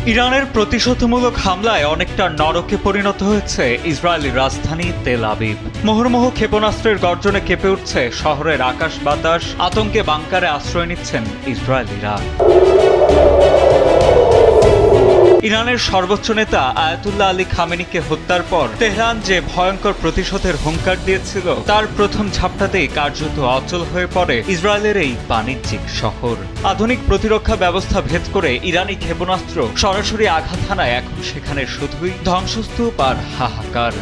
ইরানের প্রতিশোধমূলক হামলায় অনেকটা নরকে পরিণত হয়েছে ইসরায়েলি রাজধানী তেল আবিব। মুহুর্মুহু ক্ষেপণাস্ত্রের গর্জনে কেঁপে উঠছে শহরের আকাশ বাতাস, আতঙ্কে বাংকারে আশ্রয় নিচ্ছেন ইসরায়েলিরা। ইরানের সর্বোচ্চ নেতা আয়াতুল্লাহ আলী খামেনিকে হত্যার পর তেহরান যে ভয়ঙ্কর প্রতিশোধের হুঙ্কার দিয়েছিল তার প্রথম ঝাপটাতেই কার্যত অচল হয়ে পড়ে ইসরায়েলের এই বাণিজ্যিক শহর। আধুনিক প্রতিরক্ষা ব্যবস্থা ভেদ করে ইরানি ক্ষেপণাস্ত্র সরাসরি আঘাত হানায় এখন সেখানে শুধুই ধ্বংসস্তূপ আর হাহাকার।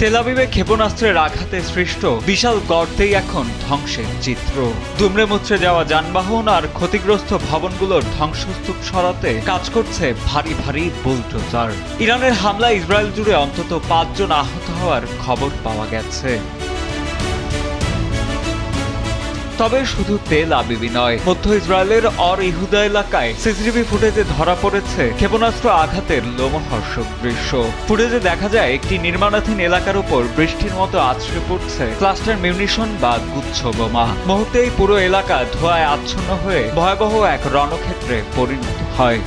তেল আবিবে ক্ষেপণাস্ত্রের আঘাতে সৃষ্ট বিশাল গর্তেই এখন ধ্বংসের চিত্র। দুমড়ে মুচড়ে যাওয়া যানবাহন আর ক্ষতিগ্রস্ত ভবনগুলোর ধ্বংসস্তূপ সরাতে কাজ করছে ভারী ভারী বুলডোজার। ইরানের হামলায় ইসরায়েল জুড়ে অন্তত ৫ জন আহত হওয়ার খবর পাওয়া গেছে। তবে শুধু তেল আবিবই নয়, মধ্য ইসরায়েলের অর ইহুদা এলাকায় সিসিটিভি ফুটেজে ধরা পড়েছে ক্ষেপণাস্ত্র আঘাতের লোমহর্ষক দৃশ্য। ফুটেজে দেখা যায় একটি নির্মাণাধীন এলাকার উপর বৃষ্টির মতো আছড়ে পড়ছে ক্লাস্টার মিউনিশন বা গুচ্ছ বোমা। মুহূর্তেই পুরো এলাকা ধোঁয়ায় আচ্ছন্ন হয়ে ভয়াবহ এক রণক্ষেত্রে পরিণত হয়।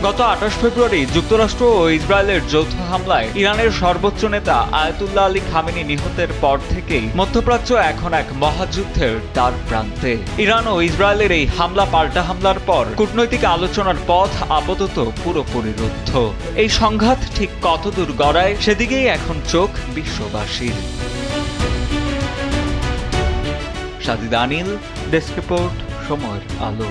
গত ২৮ ফেব্রুয়ারি যুক্তরাষ্ট্র ও ইসরায়েলের যৌথ হামলায় ইরানের সর্বোচ্চ নেতা আয়াতুল্লাহ আলী খামেনি নিহতের পর থেকেই মধ্যপ্রাচ্য এখন এক মহাযুদ্ধের দ্বার প্রান্তে। ইরান ও ইসরায়েলের এই হামলা পাল্টা হামলার পর কূটনৈতিক আলোচনার পথ আপাতত পুরোপুরি রুদ্ধ। এই সংঘাত ঠিক কতদূর গড়ায় সেদিকেই এখন চোখ বিশ্ববাসীর। সাজিদ আনিল, ডেস্ক রিপোর্ট, সময়ের আলো।